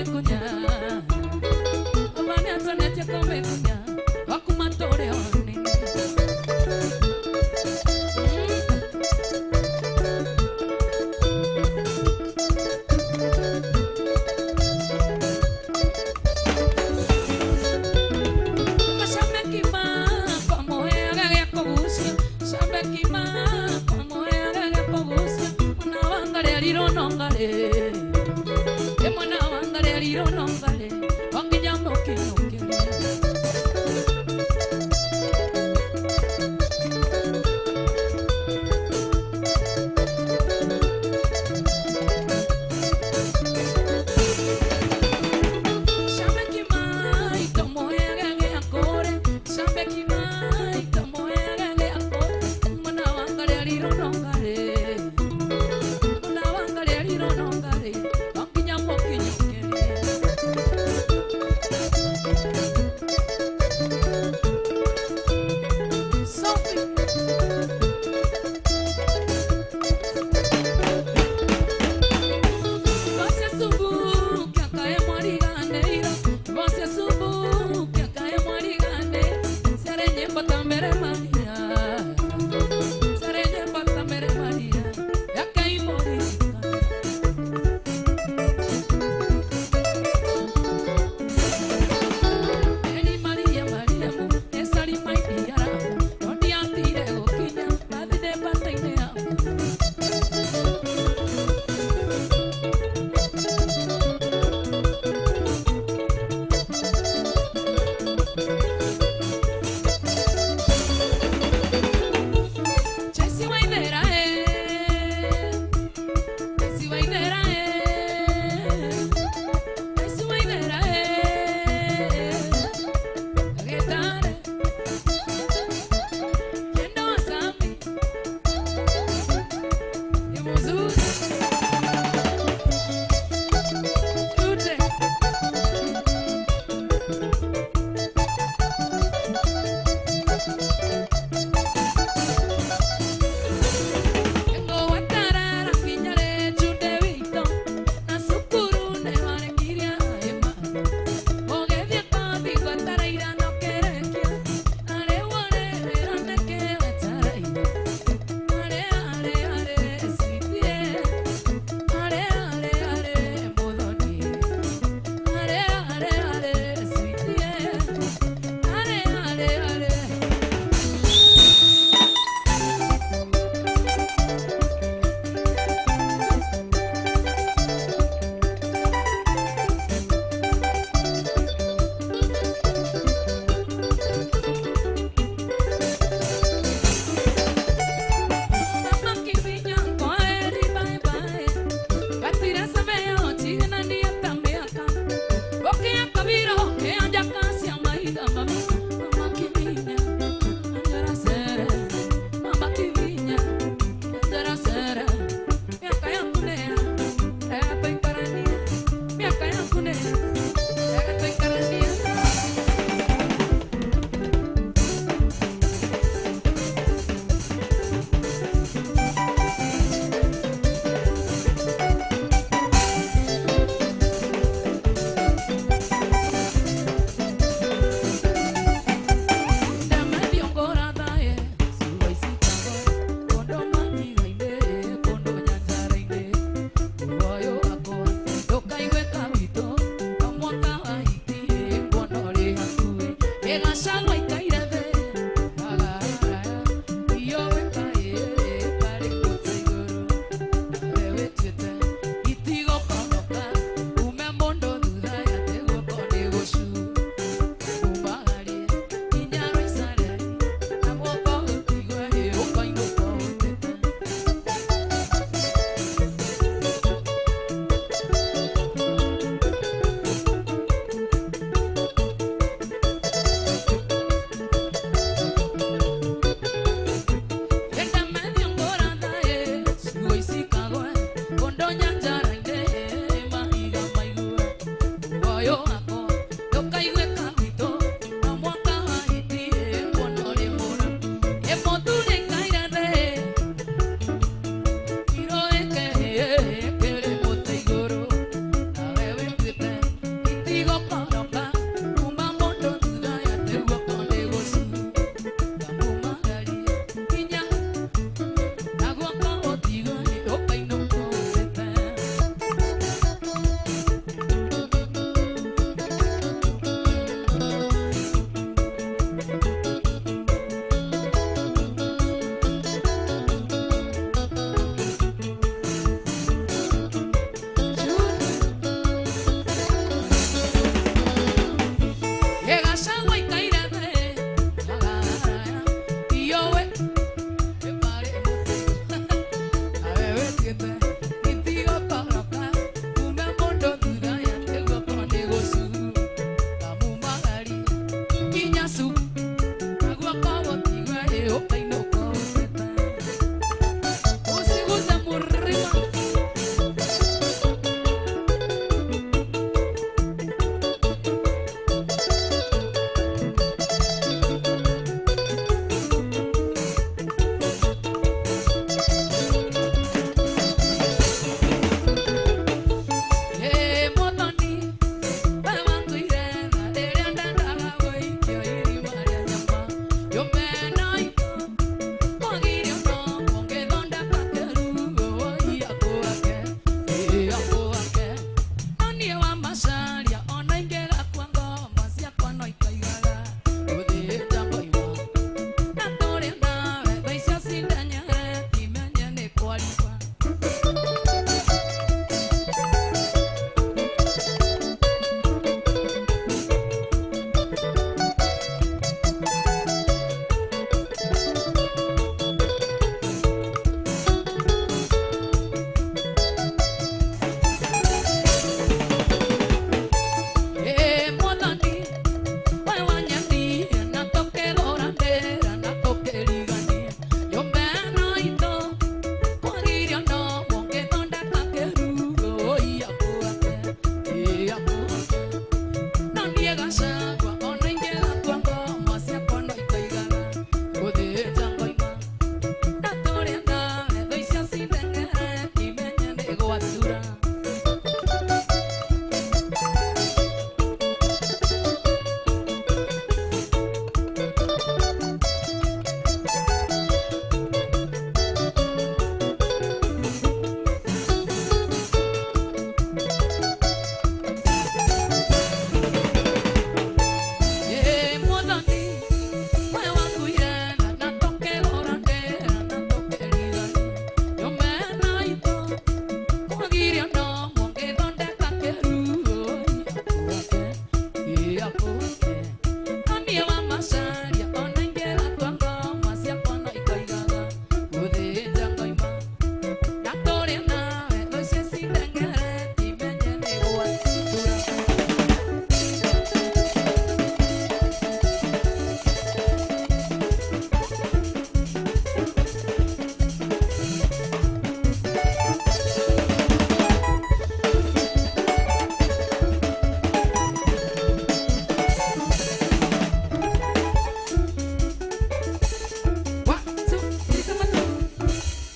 kunya Obane Antoinette come kunya Wakumatore onini Patamere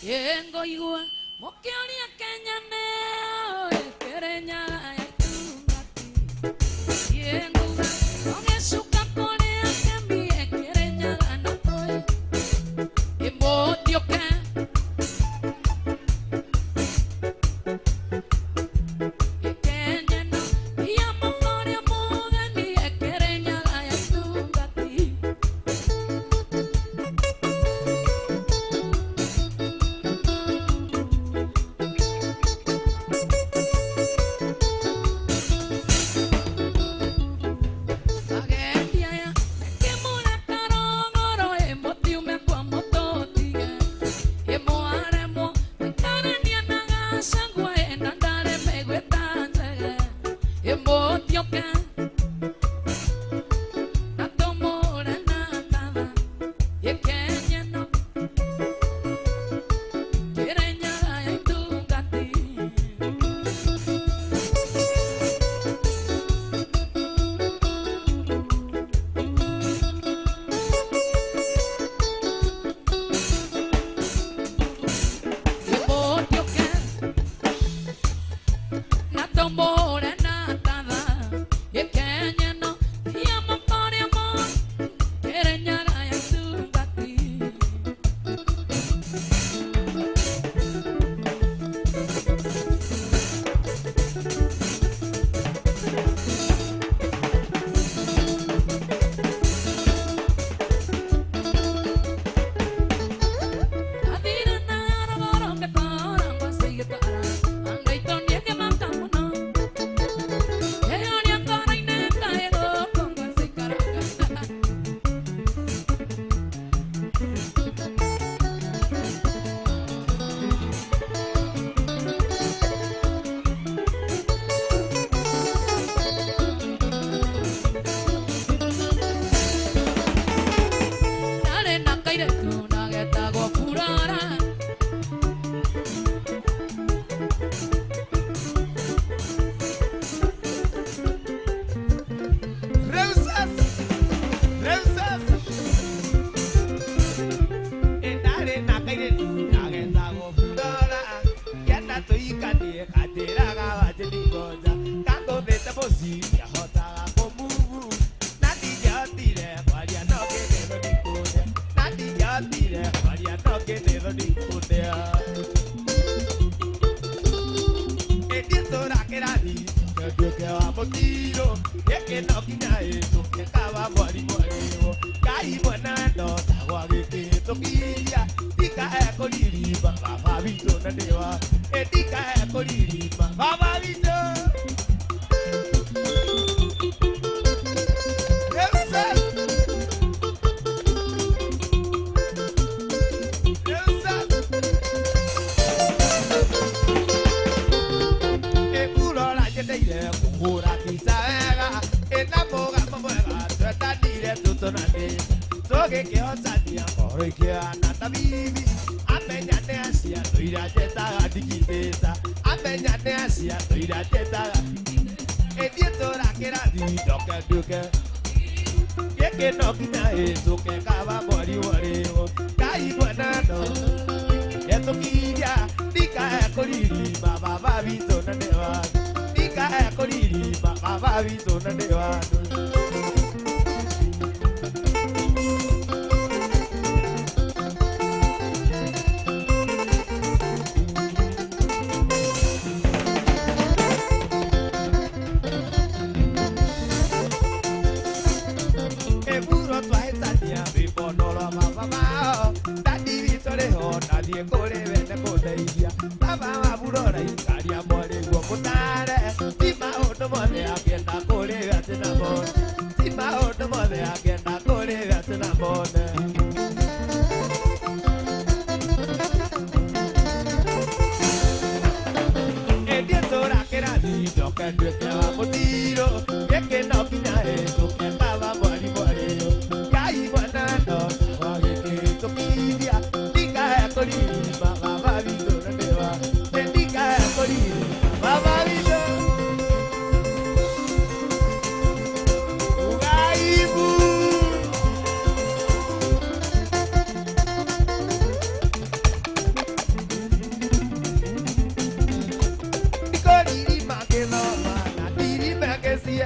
yengo igua mokioria Kenya neo ekerenya etungati yengo ogesuka kore akemi ekerenya anatoe emotioke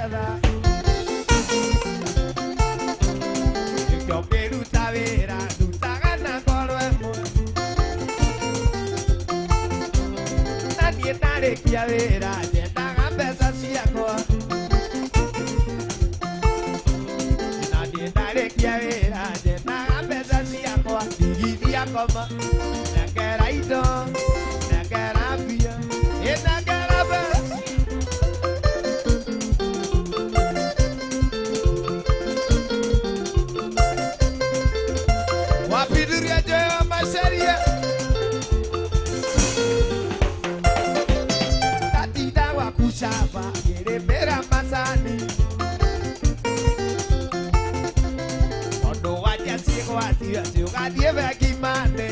Together. Yo quiero saber a tu tagana corremos. Nadie tare que vera, de taga pesa si agua. Nadie tare que vera, de taga pesa si agua. Digia como na queraito, na querapia, e na querapa. Wapiduria joyo maseria. Tatida wakushaba, gere mera masani. Ondo waja sigo atia, siga dieve kimane.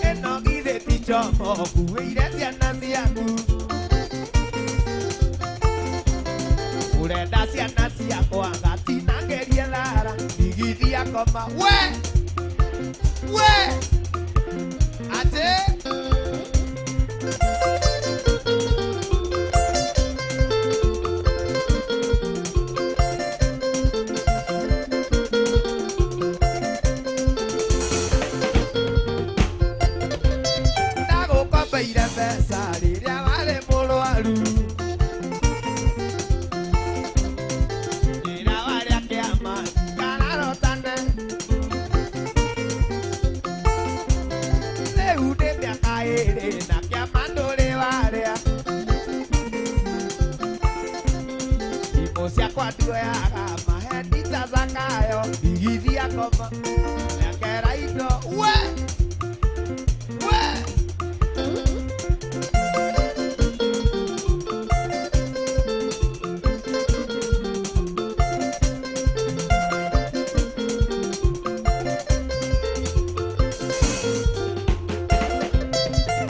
Eno gide tichomo, kuire siana siaku. Urenda siana siako angati nangeria lara. Digidia koma, we, ate. Nago kwa ire pesa, riria vale molo alu. Ira varia que ama, canaro tane. Le ude te acaere, na que amando le varia. Y pues ya cuatro haga, mahendita sacayo, digidia como, la que era hito, we.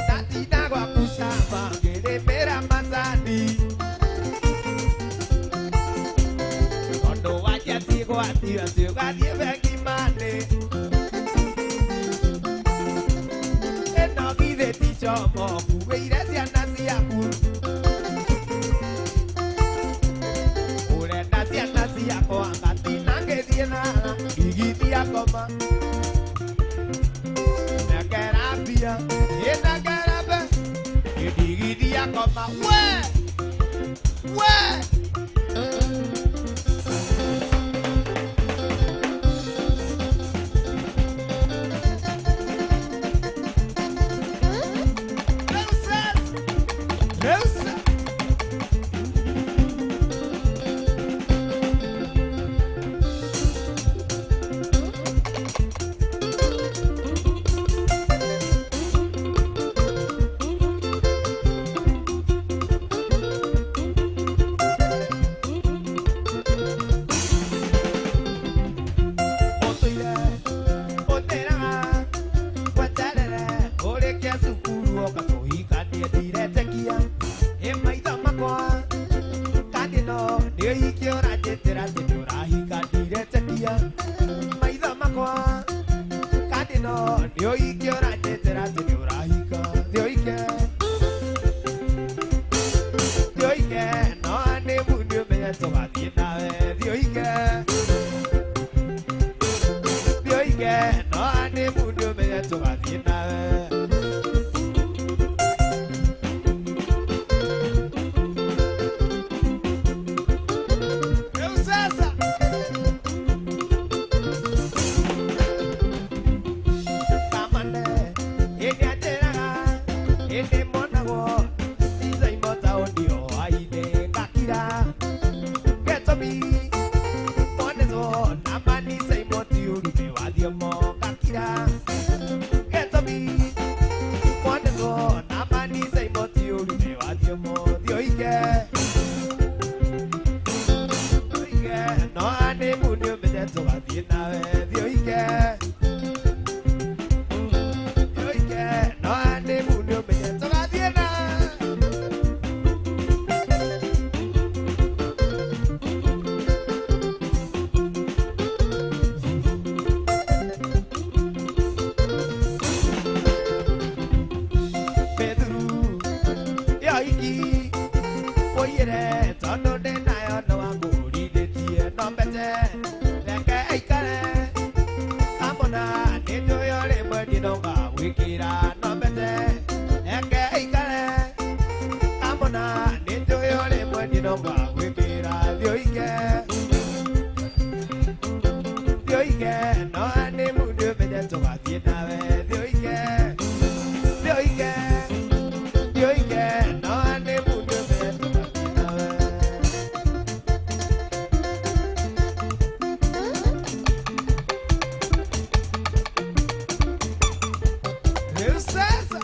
Tatida guapushaba, que de mera mazani. Cuando vaya sigo a ti, sigo a dieve aquí mane. Eno gide tichomo, kubeire siana siaku. Urenda siana siako, angati nange dienala. Igitia koma. Na kerapia, na kerape. Igitia koma, we. Reusa. Otoire, otera, watarere, ore kia sukuru okatohika niediritekia. Emaitha makwa, kadino, nioikio rajetera tetorahika ndiretekia. Maitha makwa, kadino, nioikio rajetera tetorahika. Dioike, no ane mundu meya togathie nawe. Dioike, no ane mundu meya togathie nawe. Eu sasa. Kamane, ene ateraga, ene monago. Tiza imota ondio aine kakira. Getomi, monezo, namani sa imoti urume wadiamo kakira. Getomi, monezo, namani sa imoti urume wadiamo. Dioike, no ane mundu mede togathie nawe. Dioike, no ane mundu mede togathie nawe. Pedro, yo iki, wikira no mbete eke ikare kamona nito yore mweni no mwa wikira thio ike no ane mundu mbete tugathie nawe thio ike no ane mundu mbete tugathie nawe Rĩu sasa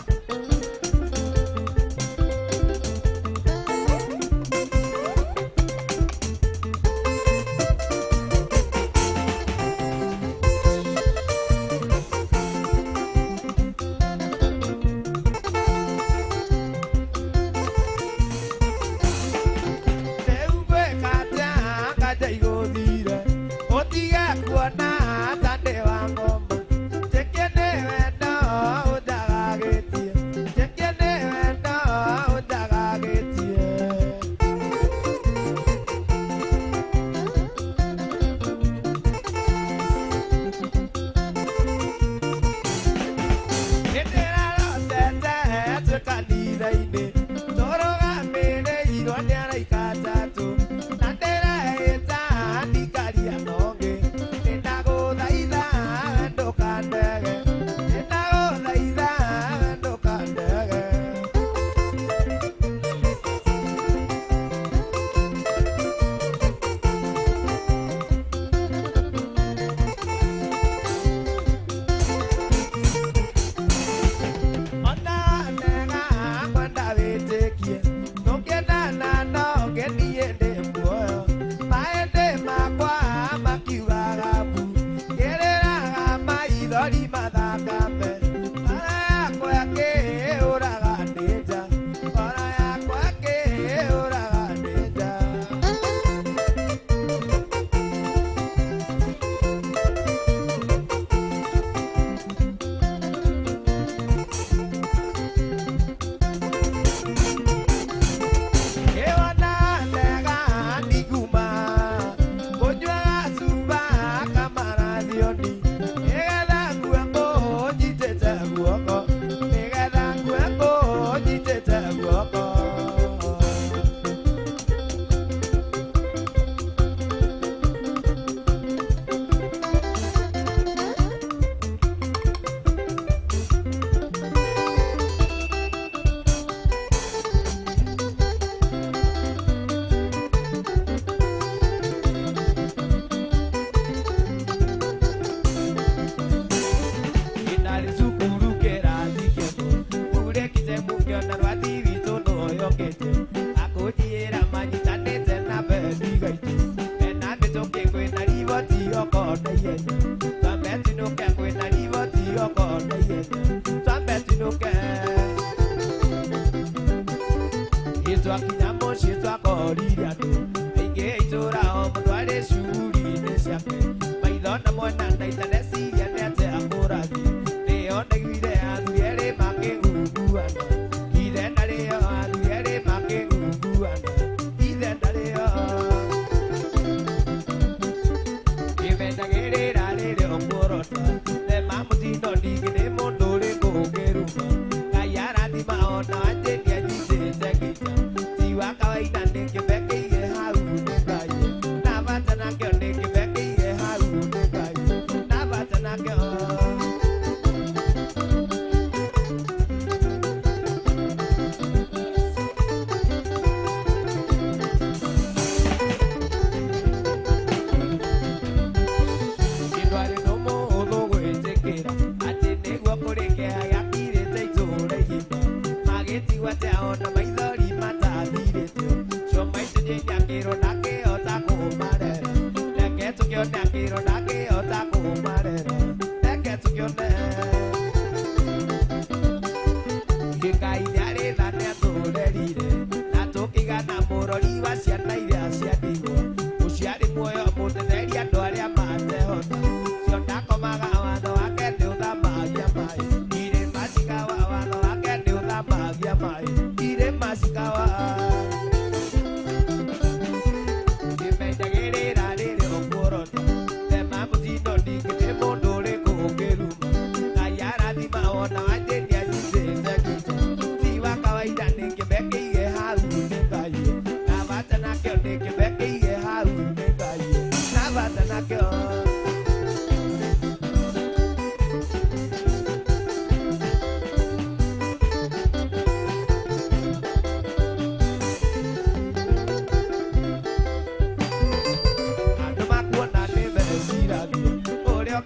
Mao ona wajeni ajisete kitu siwa kawaida nikibeke iye hau nikaye na bata nakyo nikibeke iye hau nikaye na bata nakyo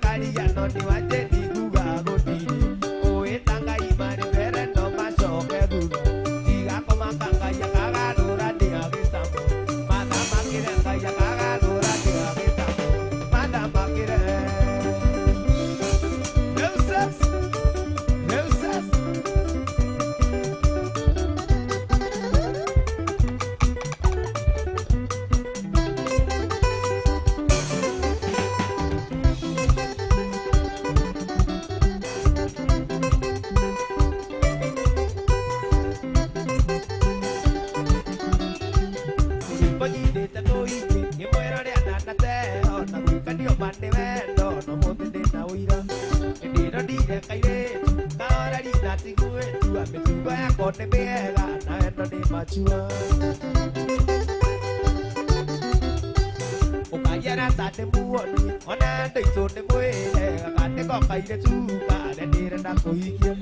Kalian no ni wajeni guga godiri oe tanga imani bere no mashoke guga tiga koma kanga ya kagadura di agisamo mata makire kaya kagadura di agisamo mata makire Eusas mande vendo no mundi na uira ndiro dire kaire kaora ri na tingue tu ame tu ya kone bega na endo ni machua o kayara tate muoni ona ndeiso ne muere akate ko kaire tu ka le dire na koikia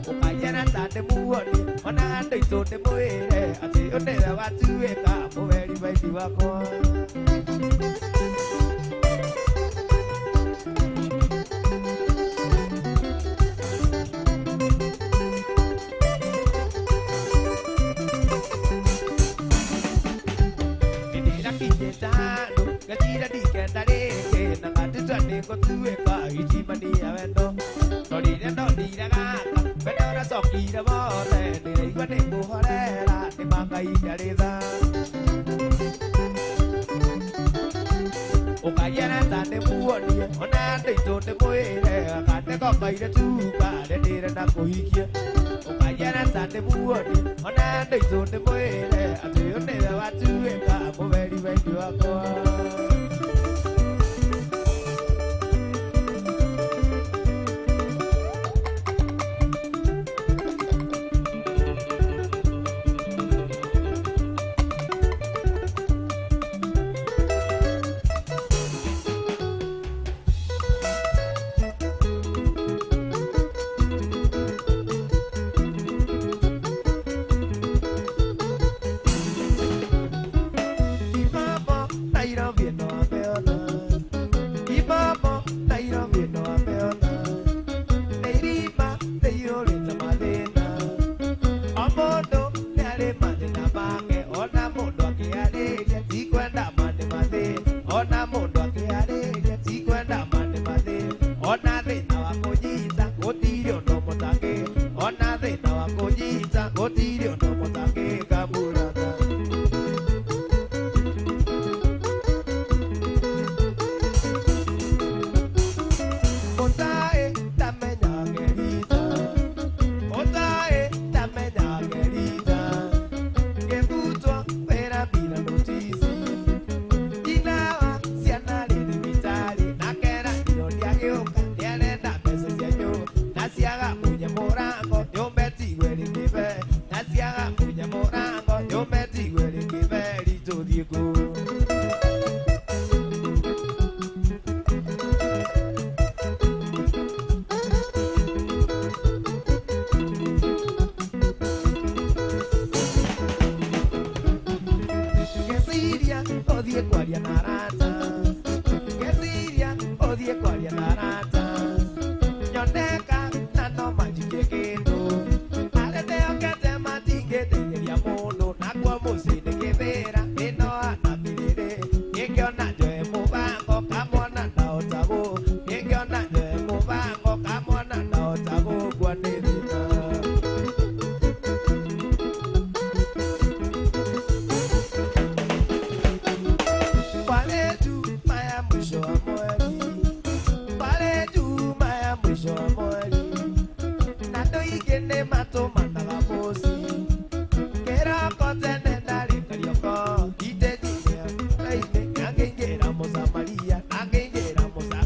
o kayara tate muoni ona ndeiso ne muere ate one wa tu e ka mo veri vai ti wa ko Gatira di kendare ke na katutane ko tuwe ka hiji mani avendo nori no diraga bedora sokira bole ne igwane ko horera ne mangai dareda o kayana tane muoni ona deito ne moere akate ko kaire tu ka de dire na ko hikia o kayana tane muoni ona deito ne moere ate one wa tuwe ka mo veri vai tu ako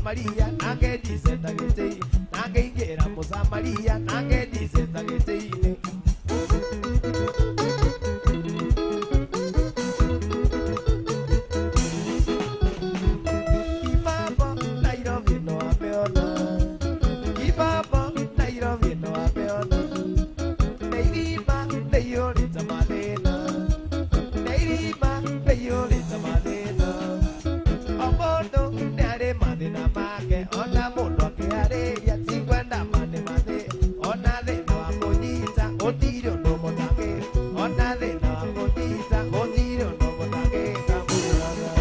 Maria, nage dice tagete, nage ingera Mũsamaria nake nyicĩta gĩtĩ-inĩ. Ibaba Nairobi no ameona, Ibaba Nairobi no ameona, Neirima nĩiyũrĩte mathĩna, Neirima nĩiyũrĩte mathĩna. O mũndũ nĩ arĩ mathĩna make, ona mũndũ akĩharĩria ti kwenda mane mathĩ, ona thĩna wa kũnyita gũtirĩ ũndũ mũtangĩka, ona thĩna wa kũnyita gũtirĩ ũndũ mũtangĩka mũraga.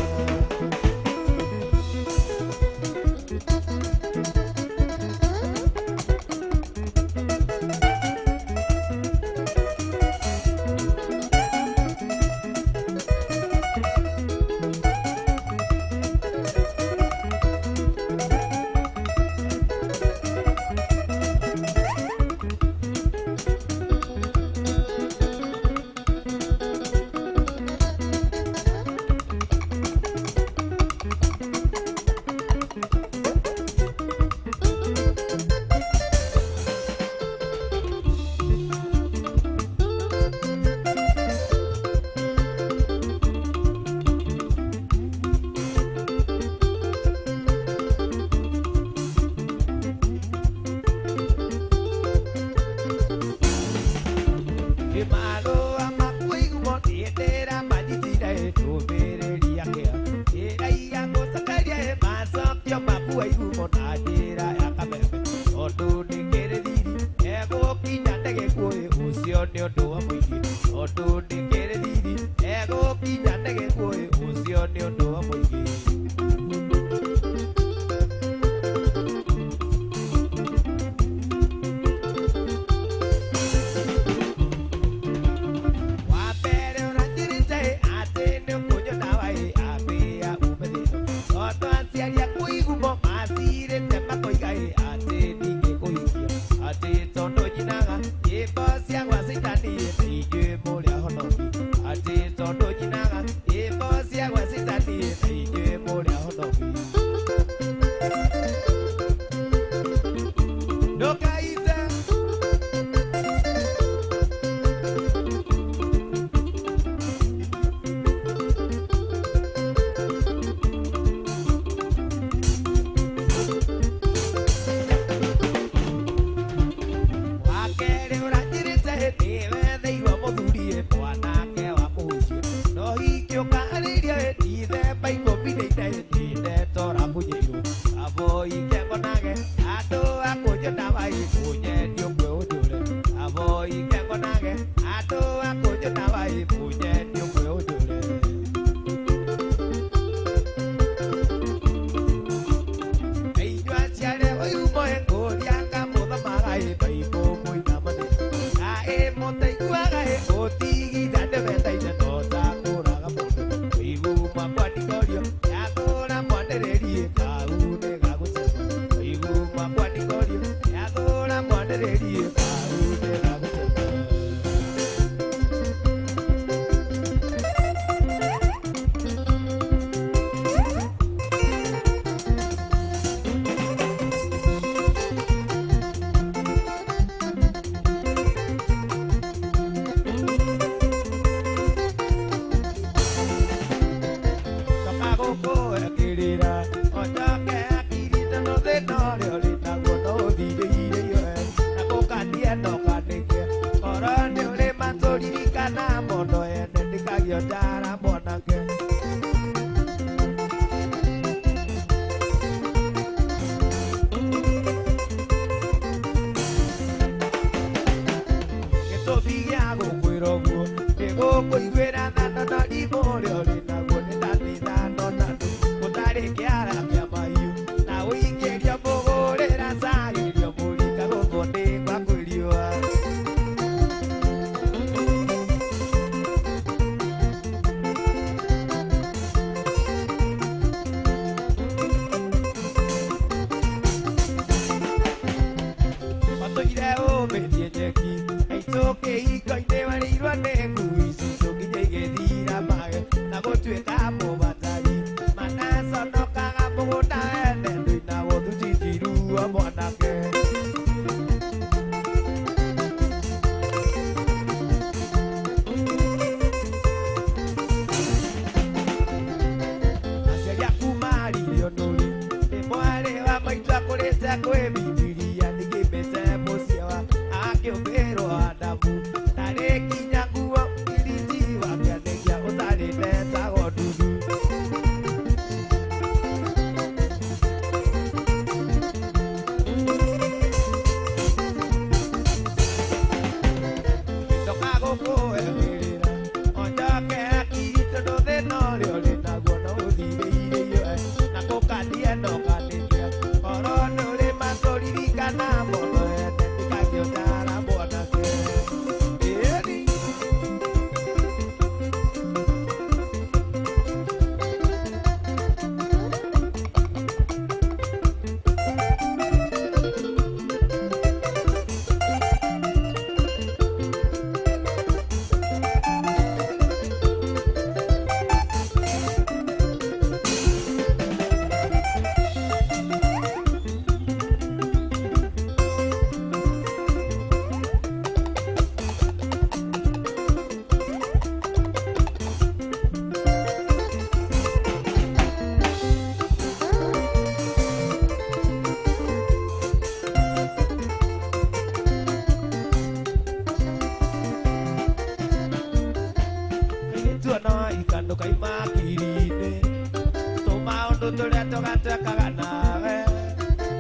tũrĩa tũgatwekaga nawe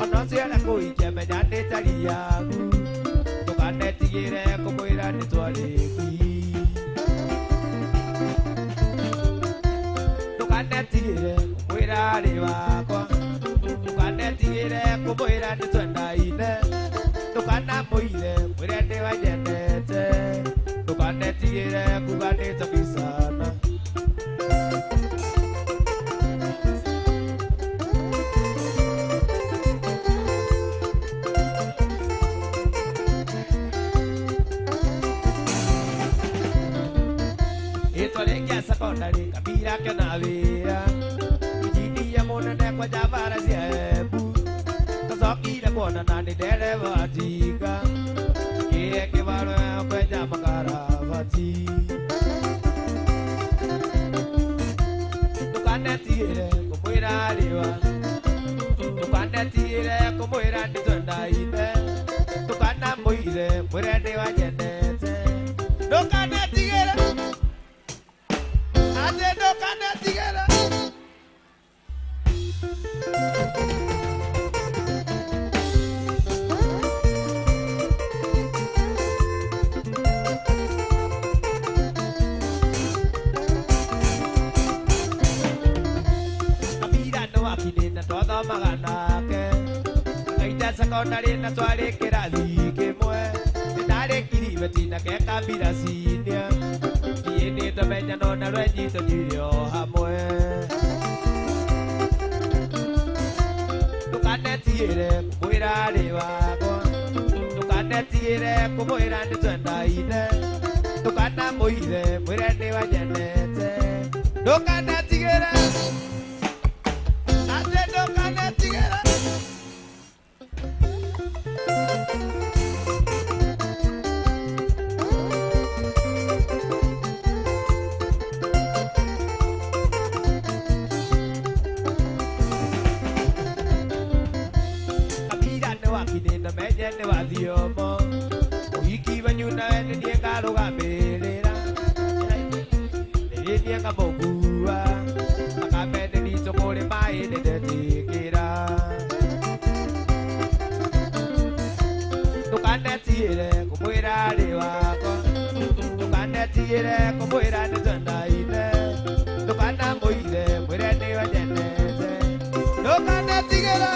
ona ũcio na kũikia menya nĩ tari yaku ndũkanetigĩre kũmwĩra nĩ twarĩki ndũkanetigĩre kũmwĩra arĩ wakwa ndũkanetigĩre kũmwĩra nĩ twendaine ndũkanamũire mwĩre nĩ wanyendete ndũkanetigĩre kuga nĩ tũkicana sekondari kabira kena wira ijini ya monene kwa javara ziebu kasokire kuona nani dereva tika kie kibaro kwa jamakara vati tukanetire kumwira riwa tukanetire kumwira nitwendaine tukanamwire mwire ndi wanyendete tukanetire together. Kamira no akinena todo maganake. Kaita sekondari na twari kirathi kimwe. Ndare kiribetina ke kamira sinia. Ni tomenya no na rwejito jirio hamwe tukanetire kumwira arĩ wakwa tukanetire kumwĩra nĩ twendaine tukanamũire mwĩre nĩ wanyendete ndũkanetigĩre atĩ ndũkanetigĩre ne wadiomo wiki banyuna ne nienga rugamirira ne nienga bogua makamene ni tokore mai ne detikira tukanetire kumwira arĩ wakwa tukanetire kumwĩra nĩ twendaine tukanamũire mwĩre nĩ wanyendete tukanetigĩra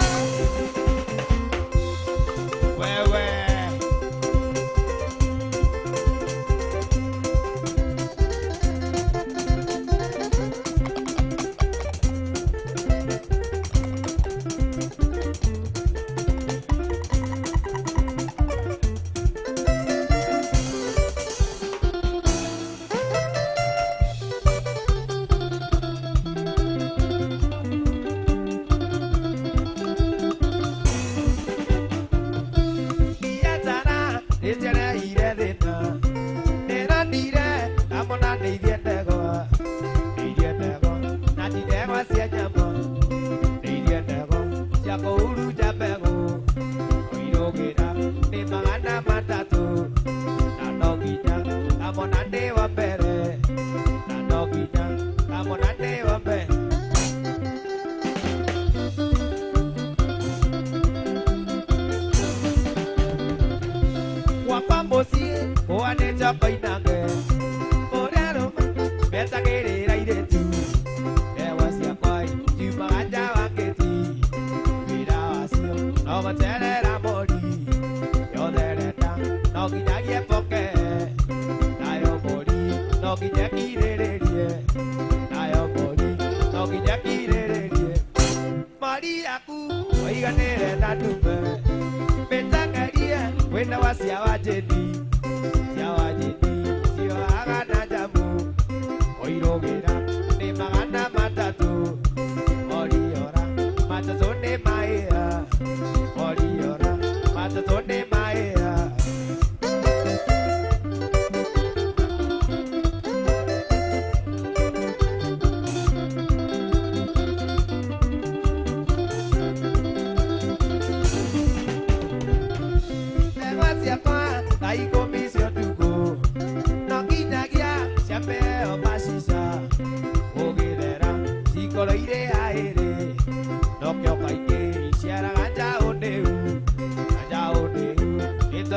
Coloire aire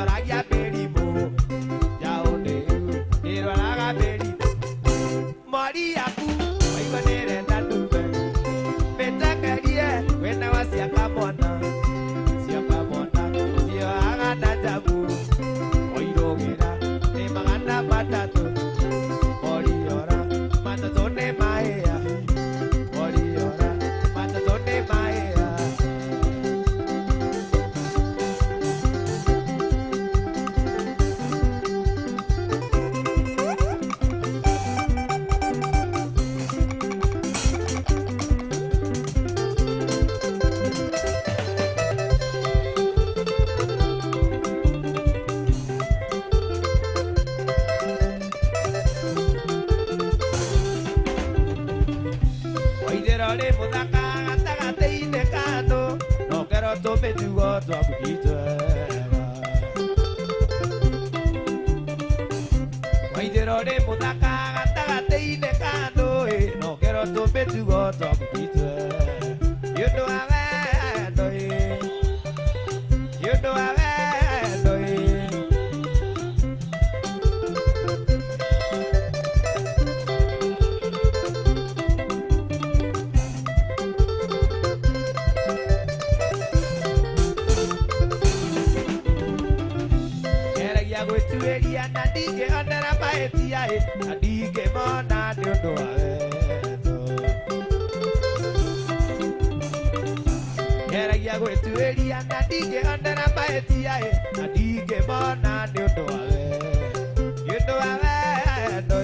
toragia mĩrimũ njaũ ndĩrwaraga mĩrimũ mori yaku waigua nĩrenda ndume mĩtekerie wĩnawa ciaka mwana cioaga na njamu oirũgĩra nĩ magana matatũ moriora matatũ nĩ mahĩa moriora matatũ nĩ mahĩa Rĩ mũthaka gatagatĩ-inĩ ka andũ nongero tũmĩtugo twamũkitwega waithĩro rĩ mũthaka gatagatĩ-inĩ ka andũ nongero tũmĩtugo twamũkitwe nĩũndũ wa wendo nĩũndũ wa wendo gwĩtuĩria na ndingĩonera mahĩtia na ndingĩmona nĩ ũndũ wa wendo ngeragia gwĩtuĩria na ndingĩonera mahĩtia na ndingĩmona nĩ ũndũ wa wendo